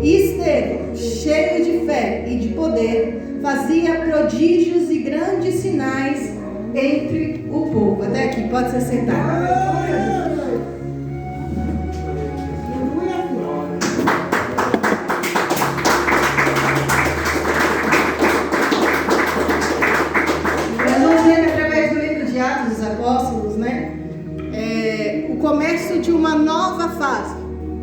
E Estevão, cheio de fé e de poder, fazia prodígios e grandes sinais entre o povo. Até aqui, pode se sentar. Começo de uma nova fase,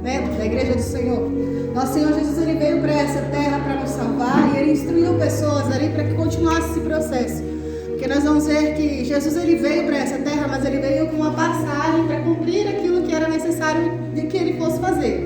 né, da Igreja do Senhor. Nosso Senhor Jesus, ele veio para essa terra para nos salvar, e ele instruiu pessoas ali para que continuasse esse processo. Porque nós vamos ver que Jesus, ele veio para essa terra, mas ele veio com uma passagem para cumprir aquilo que era necessário de que ele fosse fazer,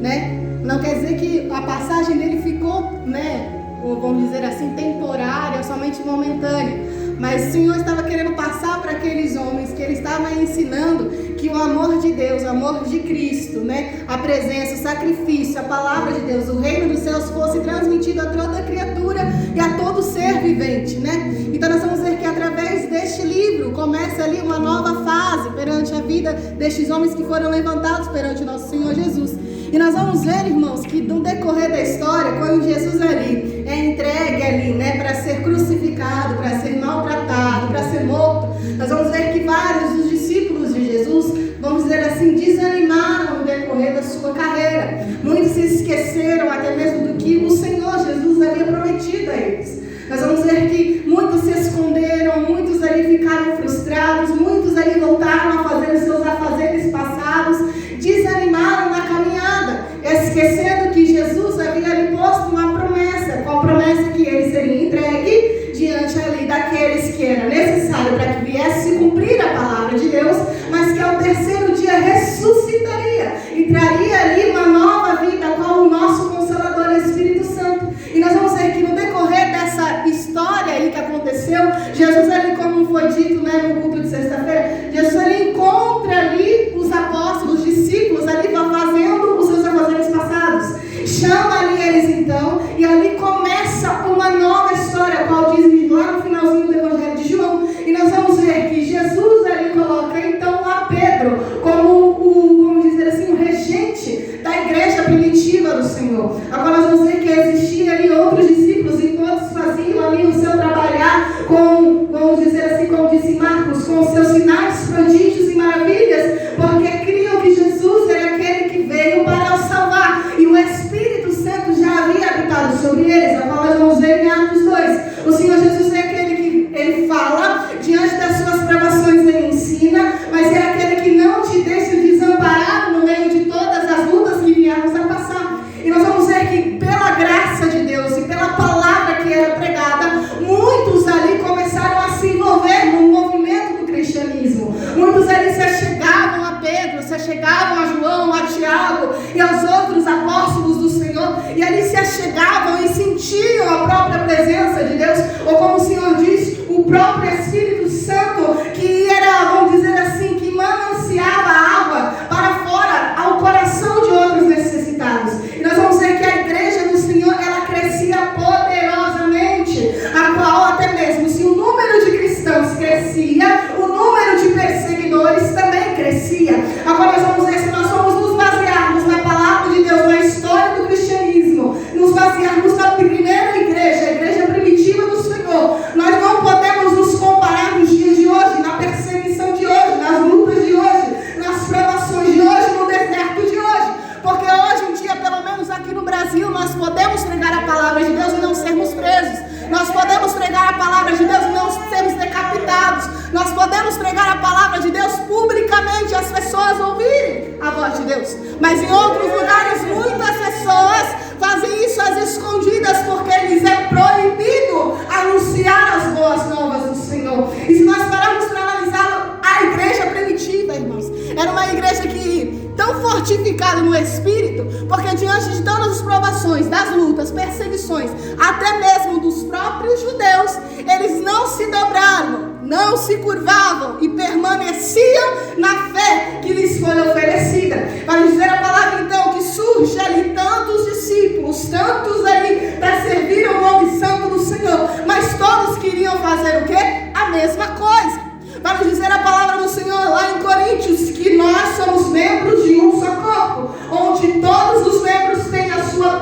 né? Não quer dizer que a passagem dele ficou, né, ou vamos dizer assim, temporária, somente momentânea. Mas o Senhor estava querendo passar para aqueles homens que ele estava ensinando que o amor de Deus, o amor de Cristo, né, a presença, o sacrifício, a palavra de Deus, o reino dos céus fosse transmitido a toda criatura e a todo ser vivente, né? Então nós vamos ver que através deste livro começa ali uma nova fase perante a vida destes homens que foram levantados perante o nosso Senhor Jesus. E nós vamos ver, irmãos, que no decorrer da história, quando Jesus ali é entregue ali, né, para ser crucificado, para ser maltratado, para ser morto, nós vamos ver que vários dos discípulos de Jesus, vamos dizer assim, desanimaram no decorrer da sua carreira. Muitos se esqueceram até mesmo do que o Senhor Jesus havia prometido a eles. Nós vamos ver que muitos se esconderam, muitos ali ficaram frustrados, muitos ali voltaram a fazer os seus afazeres passados, desanimaram na caminhada, esquecendo que Jesus havia lhe posto uma promessa. Qual promessa? Que ele seria entregue diante ali daqueles que era necessário para que viesse cumprir a palavra de Deus, mas que ao terceiro dia ressuscitaria e traria ali uma nova vida, qual o nosso Consolador, o Espírito Santo. E nós vamos ver que no decorrer dessa história aí que aconteceu, Jesus ali, como foi dito, né, no culto de sexta-feira, Jesus ali encontra ali os apóstolos, os discípulos ali fazendo os seus afazeres passados, chama ali eles então, e ali começa uma nova história, qual diz lá no finalzinho do Evangelho de João. E nós vamos ver que Jesus ali coloca então a Pedro como vamos dizer assim, o regente da igreja primitiva do Senhor. Agora nós vamos ver que existiam ali outros discípulos e todos faziam ali o seu trabalhar com, vamos dizer assim, como disse Marcos, com os seus sinais, prodígios e maravilhas, porque criam que Jesus era aquele que veio para os salvar, e o Espírito Santo já havia habitado sobre eles. Agora nós vamos ver em Atos 2. O Senhor Jesus é aquele que ele fala, diante das suas provações ele ensina, mas é aquele que não te deixa desamparado no meio de todas as lutas que viemos a passar. E nós vamos ver que pela graça de Deus e pela palavra que era pregada, muitos ali começaram a se envolver no movimento do cristianismo. Muitos ali se achegavam a Pedro, se achegavam a João, a Tiago e aos outros apóstolos do Senhor, e ali se achegavam e sentiam a própria presença de Deus, ou como o Senhor diz, o próprio Espírito Santo, que era, vamos dizer assim, que mananciava água para fora ao coração de outros necessitados. E nós vamos ver que a igreja do Senhor, ela crescia poderosamente, a qual até mesmo se o número de cristãos crescia, o número de perseguidores também crescia. Agora nós vamos ver, se nós vamos nos basearmos na palavra de Deus, na história do cristianismo, nos basearmos na primeira igreja, a igreja primitiva do Senhor, nós não podemos nos comparar nos dias de hoje, na perseguição de hoje, nas lutas de hoje, nas provações de hoje, no deserto de hoje, porque hoje em dia, pelo menos aqui no Brasil, nós podemos pregar a palavra de Deus e não sermos presos. Nós podemos pregar a palavra de Deus e não sermos decapitados. Nós podemos pregar a palavra de Deus publicamente, as pessoas ouvirem a voz de Deus. Mas em outros lugares, muitas pessoas fazem isso às escondidas, porque lhes é proibido anunciar as boas novas do Senhor. E se nós pararmos para analisar a igreja primitiva, irmãos, era uma igreja que tão fortificada no Espírito, porque diante de todas as provações, das lutas, perseguições, até mesmo dos próprios judeus, eles não se dobraram, não se curvavam e permaneciam na fé que lhes foi oferecida. Para dizer a palavra então que surge ali tantos discípulos, tantos ali para servir ao nome santo do Senhor, mas todos queriam fazer o quê? A mesma coisa. Para dizer a palavra do Senhor lá em Coríntios, que nós somos membros de um só corpo, onde todos os membros têm a sua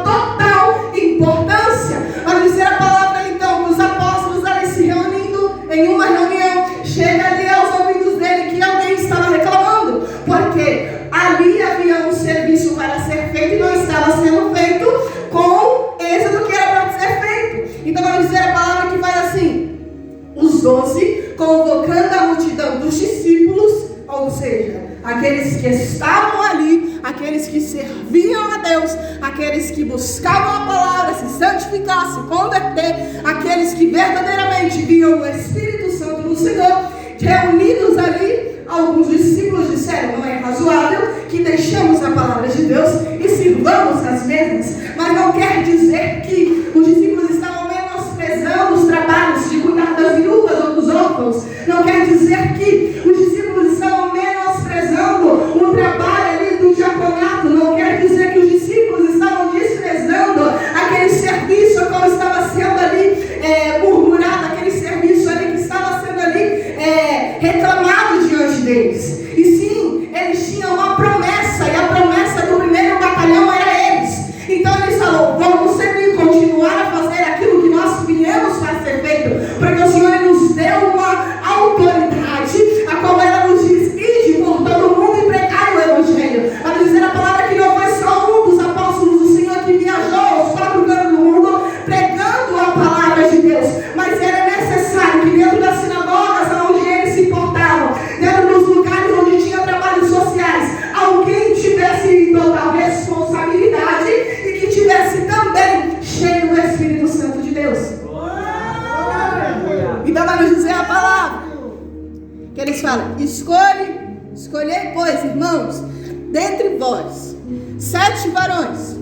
os discípulos, ou seja, aqueles que estavam ali, aqueles que serviam a Deus, aqueles que buscavam a palavra, se santificar, se converter, aqueles que verdadeiramente viam o Espírito Santo no Senhor, reunidos ali, alguns discípulos disseram: não é razoável que deixemos a palavra de Deus e sirvamos as mesmas. Mas não quer dizer que os discípulos estavam menosprezando os trabalhos de cuidar das viúvas ou dos órfãos. Não quer dizer que os discípulos estavam menosprezando o trabalho ali do diaconato. Não quer dizer que os discípulos estavam desprezando aquele serviço como estava sendo ali murmurado, aquele serviço ali que estava sendo ali reclamado diante deles. E sim, eles tinham uma promessa, e a promessa do primeiro batalhão era eles. Então eles falaram: vamos sempre continuar a fazer aquilo que nós viemos para ser feito, porque o Senhor nos deu uma autoridade, a qual ela nos diz: ide por todo o mundo e pregai o Evangelho. A dizer a palavra que não foi só um dos apóstolos do Senhor que viajou aos 4 cantos do mundo pregando a palavra de Deus, mas era necessário que dentro das sinagogas onde eles se portavam, dentro dos lugares onde tinha trabalhos sociais, alguém tivesse total responsabilidade e que tivesse também cheio do Espírito Santo de Deus. Então vai nos dizer a palavra que eles falam: escolhei, pois, irmãos, dentre vós 7 varões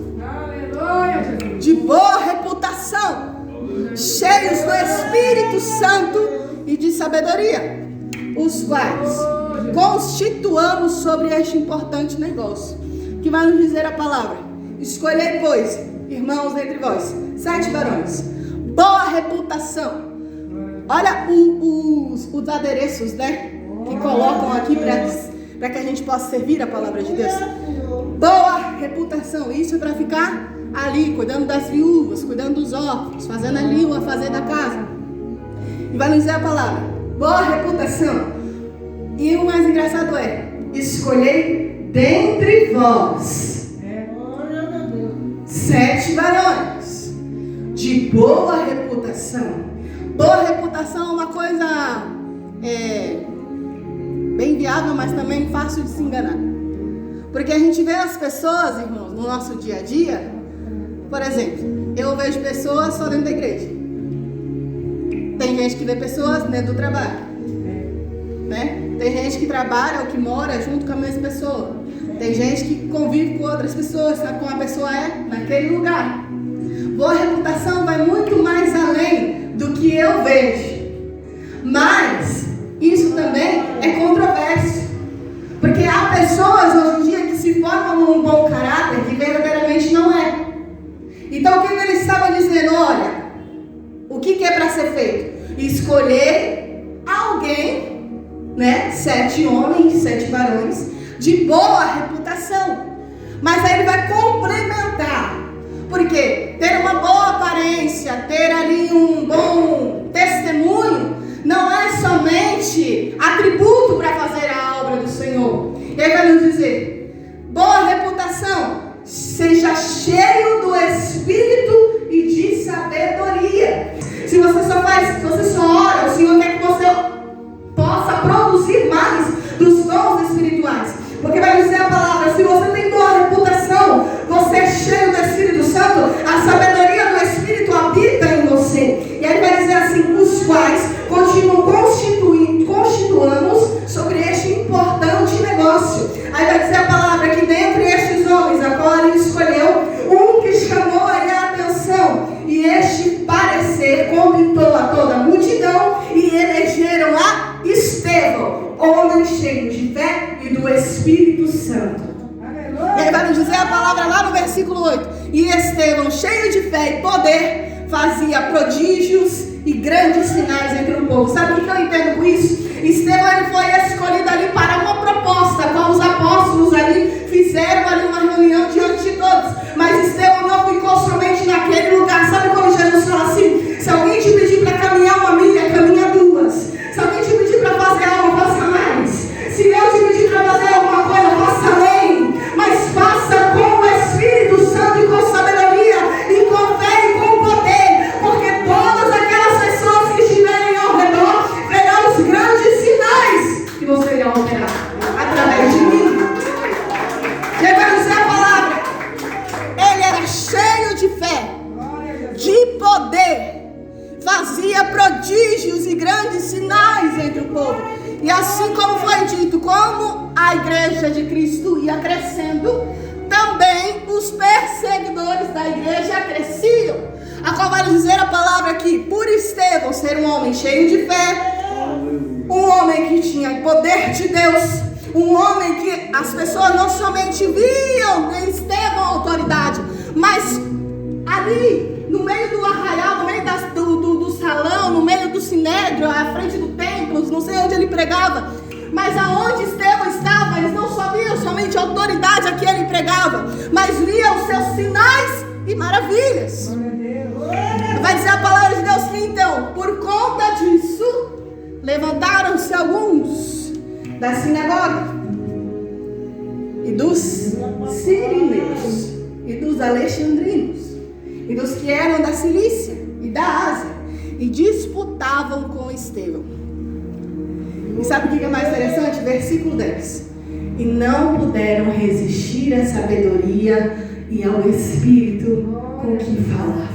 de boa reputação, cheios do Espírito Santo e de sabedoria, os quais constituamos sobre este importante negócio. Que vai nos dizer a palavra: escolhei, pois, irmãos, dentre vós 7 varões, boa reputação. Olha os adereços, né, que colocam aqui para que a gente possa servir a palavra de Deus. Boa reputação, isso é para ficar ali, cuidando das viúvas, cuidando dos órfãos, fazendo ali o afazer da casa. E vai nos dizer a palavra: boa reputação. E o mais engraçado é: escolhei dentre vós 7 varões de boa reputação. Boa reputação é uma coisa bem viável, mas também fácil de se enganar. Porque a gente vê as pessoas, irmãos, no nosso dia a dia. Por exemplo, eu vejo pessoas só dentro da igreja. Tem gente que vê pessoas dentro do trabalho, né? Tem gente que trabalha ou que mora junto com a mesma pessoa. Tem gente que convive com outras pessoas, sabe como a pessoa é naquele lugar. Boa reputação vai muito mais além do que eu vejo. Mas isso também é controverso, porque há pessoas hoje em dia que se formam num bom caráter que verdadeiramente não é. Então o que eles estavam dizendo? Olha, o que é para ser feito? Escolher alguém, né? 7 homens, 7 varões de boa reputação. Mas aí ele vai complementar. Porque ter uma boa aparência, ter ali um bom testemunho, não é somente atributo para fazer a obra do Senhor. Ele vai nos dizer: boa reputação, seja cheio do Espírito e de sabedoria. Se você só ora, o Senhor quer que você possa produzir mais dos dons espirituais. Porque vai dizer a palavra: se você tem boa reputação, você é cheio do Espírito Santo, a sabedoria do Espírito habita em você. E aí vai dizer assim: os quais constituamos sobre este importante negócio. Aí vai dizer a palavra que dentre estes homens, a qual ele escolheu, um que chamou aí a atenção, e este parecer convidou a toda a multidão, e elegeram a Estevão, homem cheio de fé e do Espírito Santo. E aí vai nos dizer a palavra lá no versículo 8: e Estevão, cheio de fé e poder, fazia prodígios e grandes sinais entre o povo. Sabe o que eu entendo com isso? Estevão, ele foi escolhido ali para uma proposta, como os apóstolos ali fizeram ali uma reunião diante de todos. Mas Estevão não ficou somente naquele lugar. Sabe quando Jesus fala assim: se alguém te pedir para caminhar 1 milha, caminha 2. Se alguém te pedir para fazer algo, faça mais. Se eu te pedir para fazer alguma coisa, faça além. Mas faça com o Espírito Santo e com sabedoria e com fé e com poder, porque todas aquelas pessoas que estiverem ao redor verão os grandes sinais que poder, fazia prodígios e grandes sinais entre o povo. E assim como foi dito, como a igreja de Cristo ia crescendo, também os perseguidores da igreja cresciam. A qual vai dizer a palavra aqui, por Estevão ser um homem cheio de fé, um homem que tinha o poder de Deus, um homem que as pessoas não somente viam em Estevão a autoridade, mas ali no meio do arraial, no meio do salão, no meio do sinédrio, à frente do templo, não sei onde ele pregava, mas aonde Estevão estava, eles não só viam somente a autoridade a que ele pregava, mas viam os seus sinais e maravilhas. Vai dizer a palavra de Deus que então, por conta disso, levantaram-se alguns da sinagoga e dos sirineus e dos alexandrinos e dos que eram da Cilícia e da Ásia e disputavam com Estevão. E sabe o que é mais interessante? Versículo 10. E não puderam resistir à sabedoria e ao Espírito com que falava.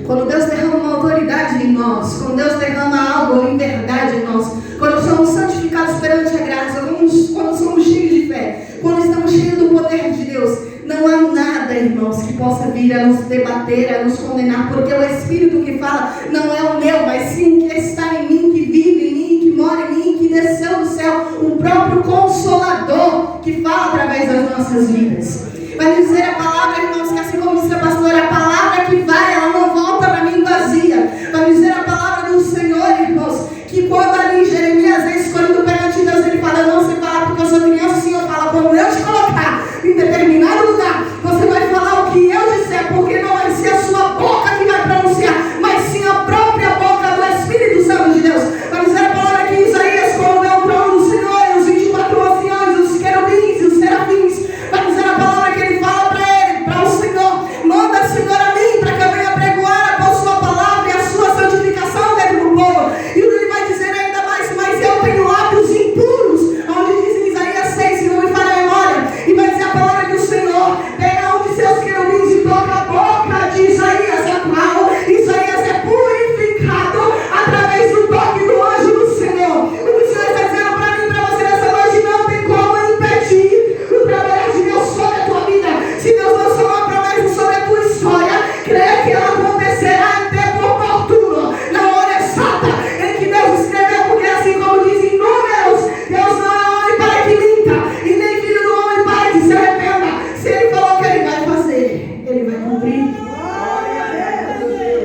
Quando Deus derrama uma autoridade em nós, quando Deus derrama algo em verdade em nós, quando somos santificados perante a graça, quando somos cheios de fé, quando estamos cheios do poder de Deus, não há nada, irmãos, que possa vir a nos debater, a nos condenar, porque o Espírito que fala não é o meu, mas sim que está em mim, que vive em mim, que mora em mim, que desceu do céu, o próprio Consolador que fala através das nossas vidas. Vai dizer a palavra, irmãos, que assim como disse a pastora, a palavra que vai, ela não volta para mim vazia. Vai dizer a palavra do Senhor, irmãos, que quando ali Jeremias é escolhido perante Deus, ele fala, não sei falar porque eu sou criança, o Senhor fala, quando eu te colocar em determinado lugar, você vai falar o que eu disser, porque não vai ser a sua boca que vai pronunciar, mas sim a própria boca do Espírito Santo de Deus. Vai dizer a palavra que Isaías, quando é o trono do Senhor, os 24 anciões, os querubins e os serafins, vai dizer a palavra que ele fala para o Senhor, manda, Senhor, a mim, para que eu venha pregoar a sua palavra e a sua santificação dentro do povo. E ele vai dizer ainda mais, mas eu tenho lábios impuros, onde diz em Isaías 6, se não me falha a memória, e vai dizer a palavra que o Senhor pega um de seus querubins e toca a boca de Isaías, a qual Isaías é purificado através do toque do anjo do Senhor. O que o Senhor está dizendo para mim e para você nessa noite, não tem como impedir o trabalhar de Deus sobre a tua vida. Se Deus lançou uma promessa sobre a tua história, creia que ela acontecerá em tempo oportuno, na hora exata em que Deus escreveu, porque assim como diz em Números, Deus não é homem para que minta, e nem filho do homem para que se arrependa. Se Ele falou que Ele vai fazer, Ele vai cumprir.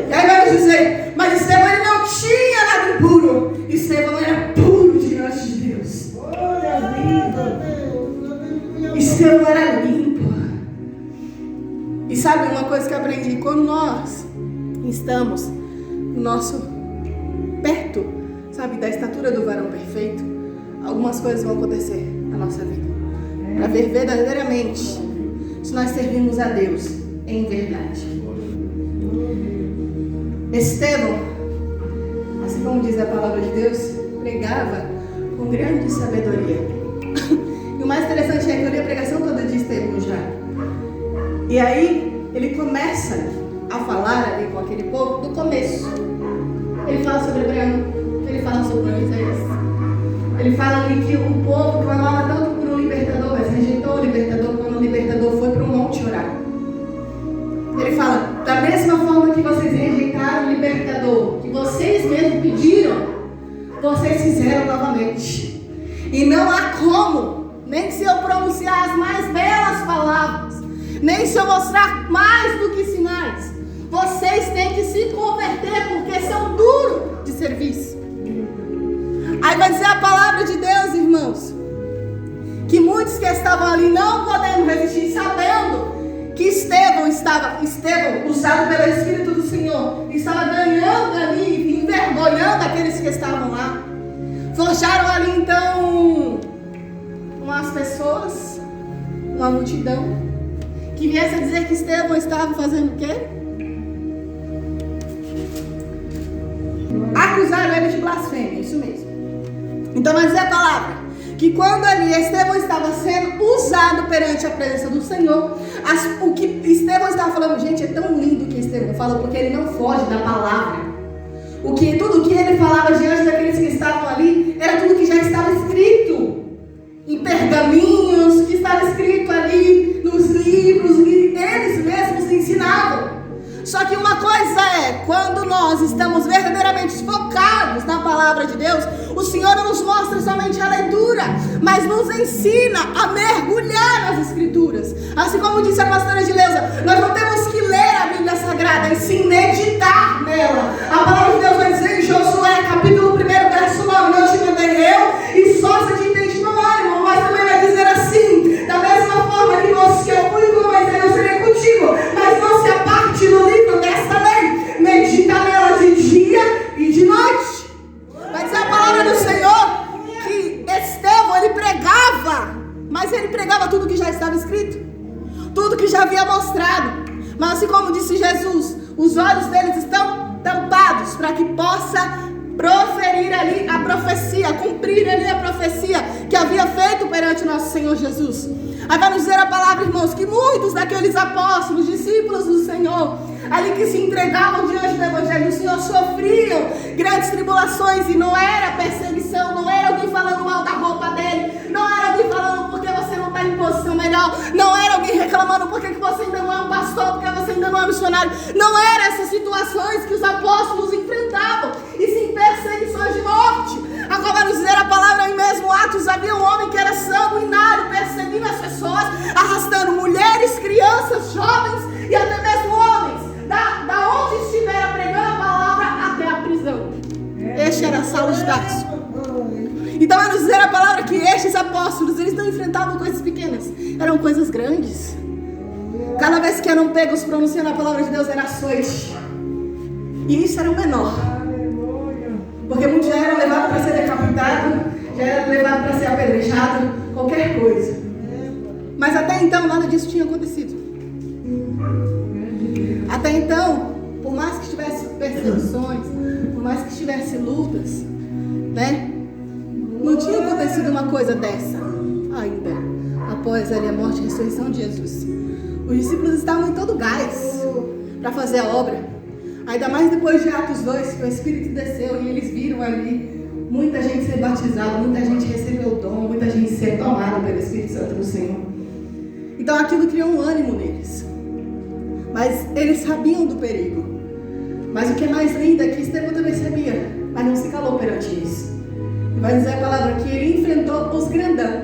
E aí vai dizer, mas Estevão ele não tinha nada impuro. Estevão era puro diante de Deus. Estevão era limpo. E sabe uma coisa que eu aprendi? Quando nós estamos no nosso perto, sabe, da estatura do varão perfeito, algumas coisas vão acontecer na nossa vida. Para ver verdadeiramente se nós servimos a Deus em verdade. Estevão, assim como diz a palavra de Deus, pregava com grande sabedoria. E o mais interessante é que eu li a pregação toda de Estevão já. E aí ele começa a falar ali com aquele povo do começo. Ele fala sobre Abraão, ele fala sobre Moisés. Ele fala ali que o povo clamava tanto por um libertador, mas rejeitou o libertador quando o libertador foi para o monte orar. Ele fala, da mesma forma que vocês rejeitaram o libertador, que vocês mesmos pediram, vocês fizeram novamente. E não há como, nem se eu pronunciar as mais belas palavras, nem se eu mostrar mais do que sinais, vocês têm que se converter, porque são duros de serviço. Aí vai dizer a palavra de Deus, irmãos, que muitos que estavam ali não podendo resistir, sabendo que Estevão, usado pelo Espírito do Senhor, estava ganhando ali, envergonhando aqueles que estavam lá. Forjaram ali então umas pessoas, uma multidão, que viesse a dizer que Estevão estava fazendo o quê? Acusaram ele de blasfêmia, isso mesmo. Então vai dizer a palavra que quando ali Estevão estava sendo usado perante a presença do Senhor, o que Estevão estava falando, gente, é tão lindo o que Estevão fala, porque ele não foge da palavra. Tudo que ele falava diante daqueles que estavam ali, era tudo que já estava escrito em pergaminhos, que estava escrito ali nos livros, e eles mesmos ensinavam. Só que uma coisa é, quando nós estamos verdadeiramente focados na palavra de Deus, o Senhor não nos mostra somente a leitura, mas nos ensina a mergulhar nas Escrituras. Assim como disse a pastora Gileuza, nós não temos que ler a Bíblia Sagrada, e sim meditar nela. A palavra de Deus vai dizer em Josué, capítulo 1, verso 9, não te mandei eu, e só se te entende no ânimo, mas também vai dizer assim, da mesma forma que eu fui com Moisés, eu serei contigo, mas não se aparte do livro desta lei, medita nela de dia e de noite. Vai dizer a palavra do Senhor que Estevão, ele pregava, mas ele pregava tudo que já estava escrito, tudo que já havia mostrado. Mas assim como disse Jesus, os olhos deles estão tampados para que possa proferir ali a profecia, cumprir ali a profecia que havia feito perante o nosso Senhor Jesus. Aí vai nos dizer a palavra, irmãos, que muitos daqueles apóstolos, discípulos do Senhor, ali que se entregavam diante do Evangelho do Senhor, sofriam grandes tribulações, e não era perseguição, não era alguém falando mal da roupa dele, não era alguém falando porque você não está em posição melhor, não era alguém reclamando porque você ainda não é um pastor, porque você ainda não é missionário. Não eram essas situações que os apóstolos enfrentavam, e sim perseguições de morte. Agora vai nos dizer a palavra, em mesmo Atos havia um homem que era sanguinário, perseguindo as pessoas, arrastando mulheres, crianças, jovens e até mesmo homens, da onde estivera pregando a palavra até a prisão. Este era Saulo de Tarso. Então vai nos dizer a palavra que estes apóstolos, eles não enfrentavam coisas pequenas, eram coisas grandes. Cada vez que eram pegos pronunciando a palavra de Deus, era açoite. E isso era o menor, porque muitos já eram levados para ser decapitados, já eram levados para ser apedrejados, qualquer coisa. Mas até então nada disso tinha acontecido. Até então, por mais que tivesse perseguições, por mais que tivesse lutas, né, não tinha acontecido uma coisa dessa ainda, após ali a morte e a ressurreição de Jesus. Os discípulos estavam em todo gás para fazer a obra. Ainda mais depois de Atos 2, que o Espírito desceu e eles viram ali muita gente ser batizada, muita gente recebeu o dom, muita gente ser tomada pelo Espírito Santo do Senhor. Então aquilo criou um ânimo neles. Mas eles sabiam do perigo. Mas o que é mais lindo é que Estevão também sabia, mas não se calou perante isso. E vai dizer a palavra que ele enfrentou os grandão.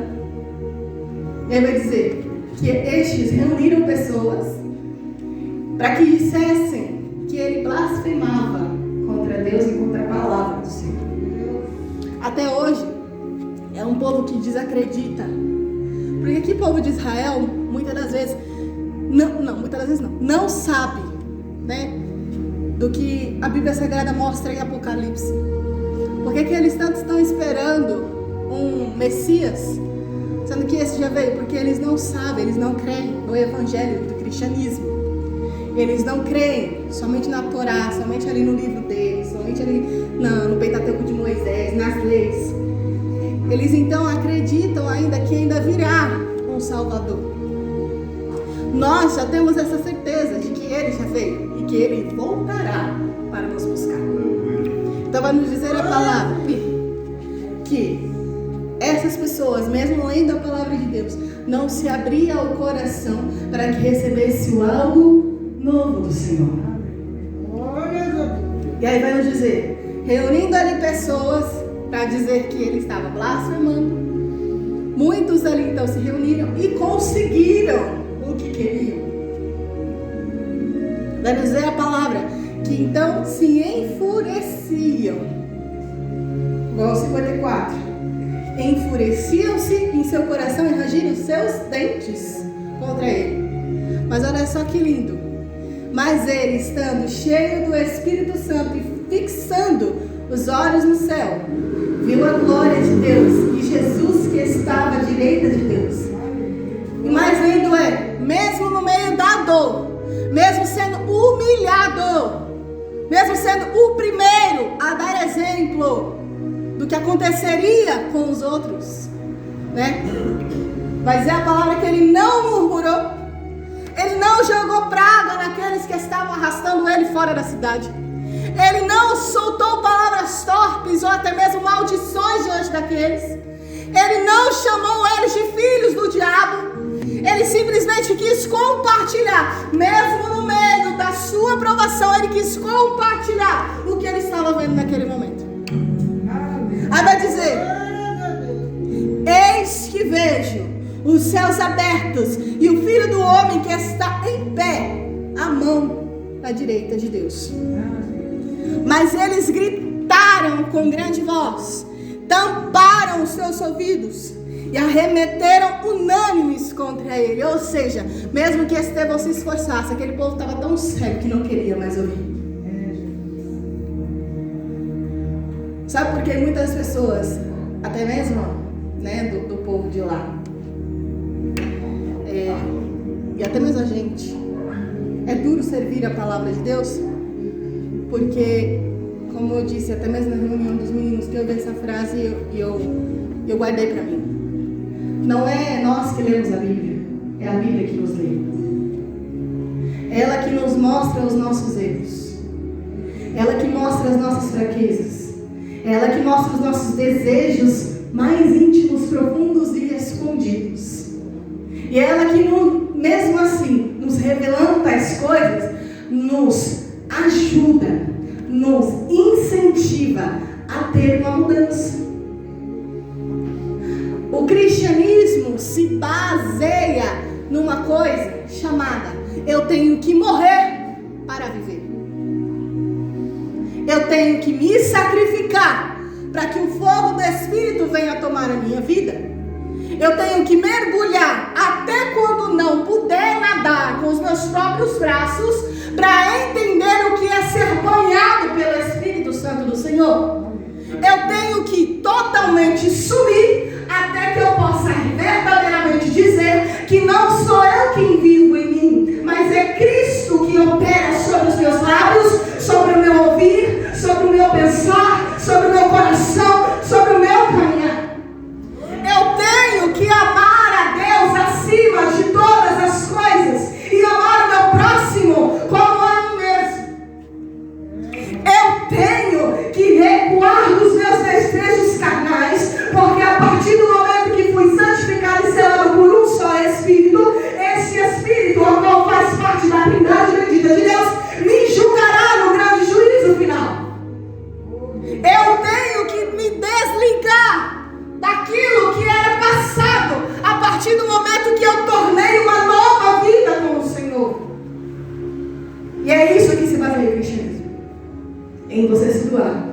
E aí vai dizer que estes reuniram pessoas para que dissessem que ele blasfemava contra Deus e contra a palavra do Senhor. Até hoje, é um povo que desacredita. Porque aqui o povo de Israel, muitas das vezes não sabe, né, do que a Bíblia Sagrada mostra em Apocalipse. Porque que eles tanto estão esperando um Messias, sendo que esse já veio? Porque eles não sabem, eles não creem no Evangelho do cristianismo. Eles não creem somente na Torá, somente ali no livro deles, somente ali no Pentateuco de Moisés, nas leis. Eles então acreditam ainda que ainda virá um Salvador. Nós já temos essa certeza de que ele já veio e que ele voltará para nos buscar. Então vai nos dizer a palavra que essas pessoas, mesmo lendo a palavra de Deus, não se abria o coração para que recebesse o algo novo do Senhor. E aí vai nos dizer, reunindo ali pessoas para dizer que ele estava blasfemando. Muitos ali então se reuniram e conseguiram o que queriam. Vai nos dizer a palavra que então se enfureciam. Igual 54. Enfureciam-se em seu coração e rangiram os seus dentes contra ele. Mas olha só que lindo. Mas ele, estando cheio do Espírito Santo e fixando os olhos no céu, viu a glória de Deus e Jesus que estava à direita de Deus. E mais lindo é, mesmo no meio da dor, mesmo sendo humilhado, mesmo sendo o primeiro a dar exemplo do que aconteceria com os outros, né? Vai dizer a palavra que ele não murmurou. Ele não jogou praga naqueles que estavam arrastando ele fora da cidade. Ele não soltou palavras torpes ou até mesmo maldições diante daqueles. Ele não chamou eles de filhos do diabo. Ele simplesmente quis compartilhar, mesmo no meio da sua provação, ele quis compartilhar o que ele estava vendo naquele momento. Aí vai dizer: eis que vejo os céus abertos e o Filho do Homem que está em pé, à mão da direita de Deus. Mas eles gritaram com grande voz, tamparam os seus ouvidos e arremeteram unânimes contra ele. Ou seja, mesmo que Estevão se esforçasse, aquele povo estava tão cego que não queria mais ouvir. Sabe por que muitas pessoas, até mesmo, né, do povo de lá, e até mesmo a gente, é duro servir a palavra de Deus? Porque, como eu disse, até mesmo na reunião dos meninos que eu ouvi essa frase e eu guardei para mim. Não é nós que lemos a Bíblia, é a Bíblia que nos lê. É ela que nos mostra os nossos erros. É ela que mostra as nossas fraquezas. É ela que mostra os nossos desejos mais íntimos, profundos e escondidos. E é ela que, mesmo assim, nos revelando tais coisas, nos ajuda, nos incentiva a ter uma mudança. O cristianismo se baseia numa coisa chamada: eu tenho que morrer para viver. Eu tenho que me sacrificar para que o fogo do Espírito venha tomar a minha vida. Eu tenho que mergulhar até quando não puder nadar com os meus próprios braços para entender o que é ser banhado pelo Espírito Santo do Senhor. Eu tenho que totalmente sumir até que eu possa verdadeiramente dizer que não sou eu quem vivo em mim, mas é Cristo que opera sobre os meus lábios, sobre o meu ouvir, sobre o meu pensar, sobre o meu coração, sobre o meu caminhar. Eu tenho que amar a Deus acima de todas as coisas e amar o meu próximo como a mim mesmo. Eu tenho que recuar dos meus desejos carnais, porque a partir do momento que fui santificado e selado por um só Espírito, esse Espírito, ao qual faz parte da trindade bendita de Deus, me julgará no grande juízo final. Eu tenho que me desligar daquilo que era passado a partir do momento que eu tornei uma nova vida com o Senhor. E é isso que se baseia o cristianismo. Em você se doar,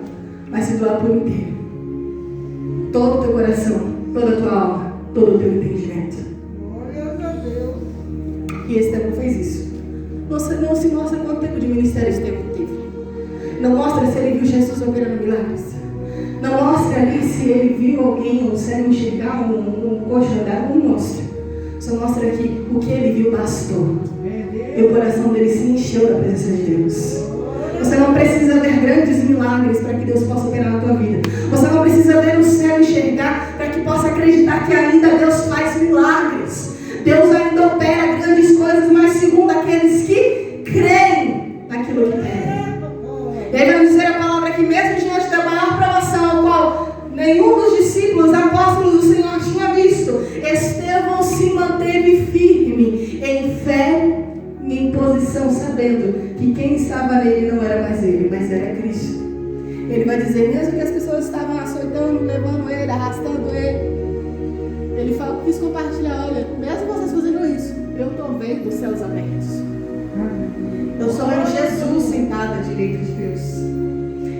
mas se doar por inteiro. Todo o teu coração, toda a tua alma, todo o teu entendimento. Glória a Deus. E Estevão fez isso. Não se mostra quanto tempo de ministério Estevão teve. Não mostra se ele viu Jesus operando milagres. Não mostra ali se ele viu alguém, um cego enxergar, um coxo andar. Não mostra. Só mostra que o que ele viu bastou. E o coração dele se encheu da presença de Deus. Você não precisa ver grandes milagres para que Deus possa operar na tua vida. Você não precisa ver o céu enxergar para que possa acreditar que ainda Deus faz milagres. Deus ainda opera grandes coisas, mas segundo aqueles que creem naquilo que pedem. E aí vai dizer a palavra que mesmo diante da maior provação, ao qual nenhum dos discípulos, apóstolos do Senhor tinha visto, Estevão se manteve firme em fé e em posição, sabendo que quem estava nele não era mais ele, mas era Cristo. Ele vai dizer, mesmo que as pessoas estavam açoitando, levando ele, arrastando ele, ele quis compartilhar: olha, mesmo vocês fazendo isso, eu estou vendo os céus abertos. Eu estou vendo Jesus sentado à direita de Deus.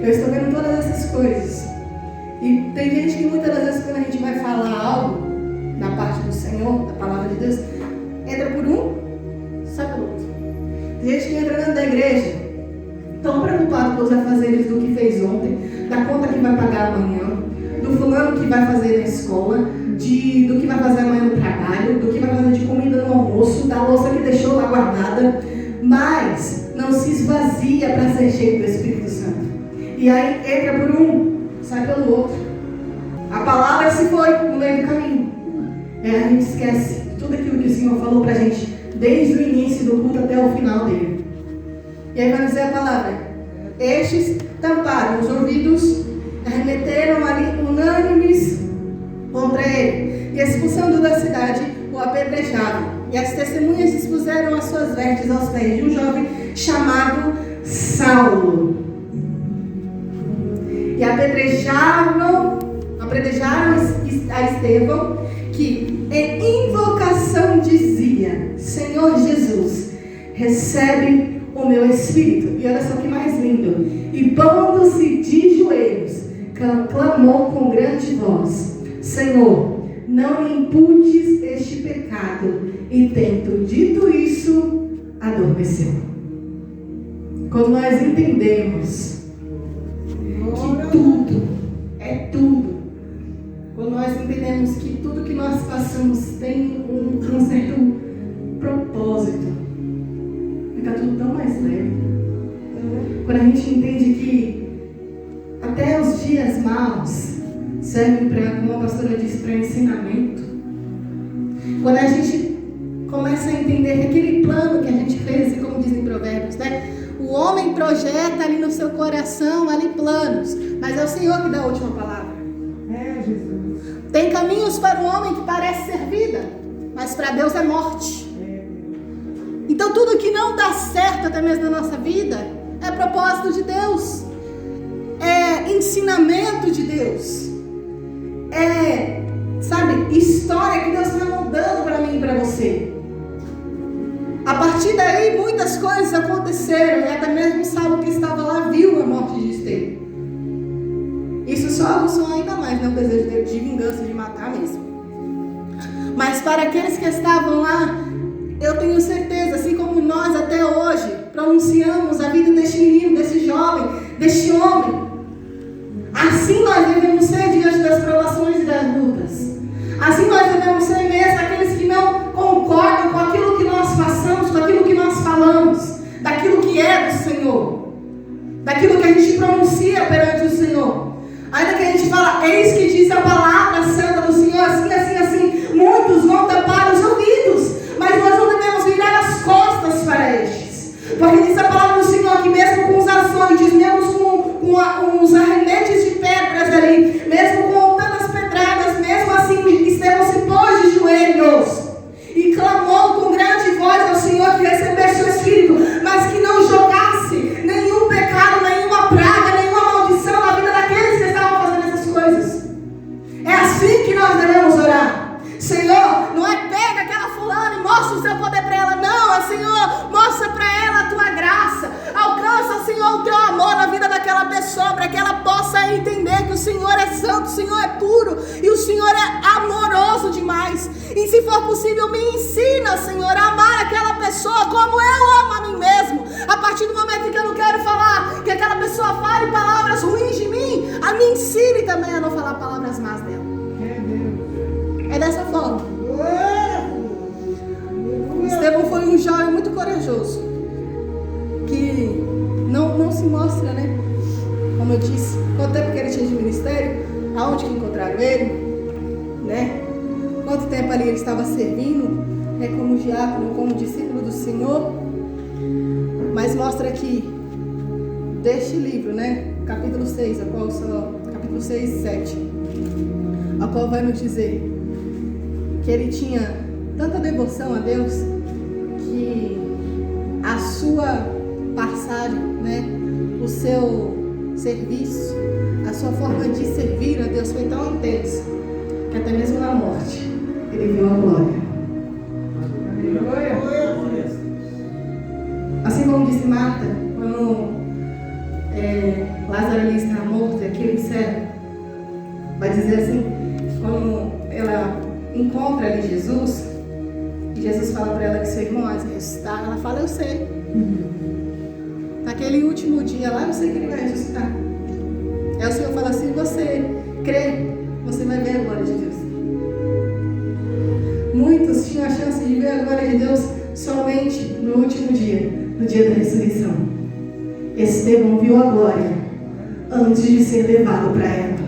Eu estou vendo todas essas coisas. E tem gente que muitas das vezes, quando a gente vai falar algo na parte do Senhor, da palavra de Deus, entra por um, sai pelo outro. Tem gente que entra dentro da igreja tão preocupado com os afazeres do que fez ontem, da conta que vai pagar amanhã, do fulano que vai fazer na escola, do que vai fazer amanhã no trabalho, do que vai fazer de comida no almoço, da louça que deixou lá guardada, mas não se esvazia para ser cheio do Espírito Santo. E aí entra por um, sai pelo outro. A palavra se foi no meio do caminho. A gente esquece tudo aquilo que o Senhor falou pra gente, desde o início do culto até o final dele. E aí vai dizer a palavra: estes tamparam os ouvidos, arremeteram ali unânimes contra ele, e expulsando da cidade, o apedrejavam. E as testemunhas expuseram as suas vestes aos pés de um jovem chamado Saulo. E apedrejaram a Estevão, que em invocação dizia: Senhor Jesus, recebe o meu espírito. E olha só que mais lindo. E pondo-se de joelhos, clamou com grande voz: Senhor, não me imputes este pecado. E tendo dito isso, adormeceu. Quando nós entendemos que tudo é tudo, quando nós entendemos que tudo que nós passamos tem um certo propósito, fica tudo tão mais leve. Quando a gente entende que até os dias maus servem para, como a pastora disse, para ensinamento. Quando a gente começa a entender que aquele plano que a gente fez, e como dizem Provérbios, né? O homem projeta ali no seu coração ali planos, mas é o Senhor que dá a última palavra. Jesus. Tem caminhos para o homem que parece ser vida, mas para Deus é morte. Então tudo que não dá certo até mesmo na nossa vida é propósito de Deus, é ensinamento de Deus, é, sabe, história que Deus está moldando para mim e para você. A partir daí muitas coisas aconteceram, e até mesmo Saulo que estava lá viu a morte de Estevão. Isso só aguçou ainda mais, né, o desejo dele de vingança, de matar mesmo. Mas para aqueles que estavam lá, eu tenho certeza, assim como nós até hoje pronunciamos a vida deste menino, desse jovem, deste homem, assim nós devemos ser diante das provações e das lutas. Assim nós devemos ser mesmo aqueles que não concordam com aquilo que nós passamos, com aquilo que nós falamos, daquilo que é do Senhor, daquilo que a gente pronuncia perante o Senhor. Ainda que a gente fala, eis que diz a palavra santa do Senhor, assim, assim, assim, muitos vão tapar os ouvidos, mas nós não devemos virar as costas para estes, porque diz a palavra do Senhor que mesmo com os açoites, mesmo com os arremetes de pedras ali, mesmo com tantas pedradas, mesmo assim Estevão se pôs de joelhos e clamou com grande voz ao Senhor que recebesse o Espírito, mas que não jogasse nenhum pecado, nenhuma praga, nenhuma maldição na vida daqueles que estavam fazendo essas coisas. É assim que nós devemos orar. Senhor, não é pega aquela fulana e mostra o seu poder para ela, não, é Senhor, mostra para ela a tua graça, alcança, Senhor, o teu amor na vida daquela pessoa, para que ela possa entender que o Senhor é santo, o Senhor é puro e o Senhor é amoroso demais. E se for possível, me ensina, Senhor, a amar aquela pessoa como eu amo a mim mesmo. A partir do momento em que eu não quero falar, que aquela pessoa fale palavras ruins de mim, a me ensine também a não falar palavras más dela. É dessa forma. Estevão foi um jovem muito corajoso, que não se mostra, né? Como eu disse, quanto tempo que ele tinha de ministério, aonde que encontraram ele, né? Quanto tempo ali ele estava servindo, né, como diácono, como discípulo do Senhor. Mas mostra aqui, deste livro, né? Capítulo 6, capítulo 6 e 7, a qual vai nos dizer que ele tinha tanta devoção a Deus que a sua passagem, né, o seu serviço, a sua forma de servir a Deus foi tão intensa que até mesmo na morte ele viu a glória. Assim como disse Marta, quando Lázaro ali está morto e aquele servo, vai dizer assim, quando ela encontra ali Jesus, e Jesus fala para ela que seu irmão vai ressuscitar, ela fala, eu sei. Naquele último dia lá, eu sei que ele vai ressuscitar. Aí o Senhor fala assim, você crê, você vai ver a glória de Deus. Muitos tinham a chance de ver a glória de Deus somente no último dia, no dia da ressurreição. Estevão viu a glória antes de ser levado para ela.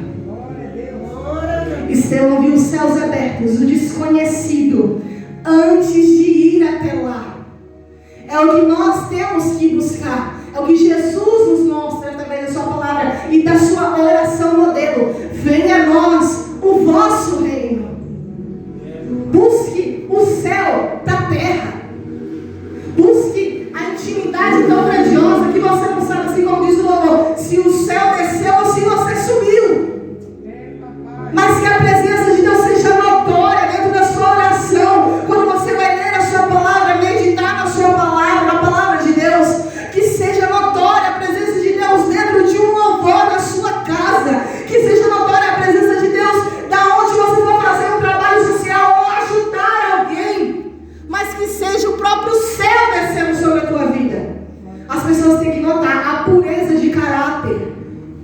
Estevão viu os céus abertos, o desconhecido, antes de ir até lá. É o que nós temos que buscar. É o que Jesus nos mostra através da sua palavra e da sua oração modelo. Venha a nós o vosso reino. Busque o céu da terra. Busque a intimidade tão grandiosa que você não sabe, assim como diz o louvor, se o céu desceu ou se você subiu. Mas que a presença de Deus seja notória dentro da sua oração. Quando você vai ler a sua palavra, meditar na sua palavra, a palavra de Deus, que seja notória a presença de Deus dentro de um louvor na sua casa. Que seja notória a presença de Deus da onde você for fazer um trabalho social ou ajudar alguém. Mas que seja o próprio céu descendo sobre a tua vida. As pessoas têm que notar a pureza de caráter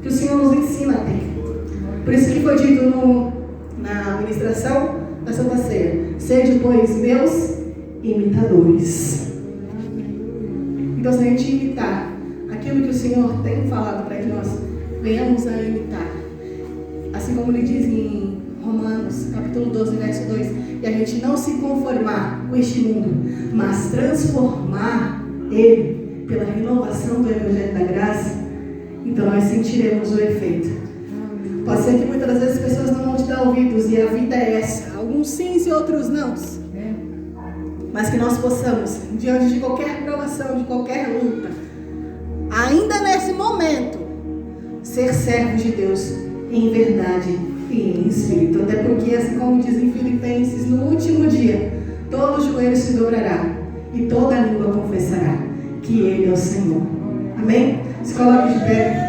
que o Senhor nos ensina a ter. Por isso que foi dito na ministração da Santa Ceia: sede, pois, meus imitadores. Então, se a gente imitar aquilo que o Senhor tem falado para que nós venhamos a imitar, assim como ele diz em Romanos, capítulo 12, verso 2, e a gente não se conformar com este mundo, mas transformar ele pela renovação do Evangelho da Graça, então nós sentiremos o efeito. Pode ser que muitas das vezes as pessoas não vão te dar ouvidos, e a vida é essa, alguns sims e outros nãos. Mas que nós possamos, diante de qualquer provação, de qualquer luta, ainda nesse momento, ser servos de Deus em verdade e em espírito. Até porque, assim como diz em Filipenses, no último dia, todo joelho se dobrará e toda língua confessará que Ele é o Senhor. Amém? Se coloque de pé.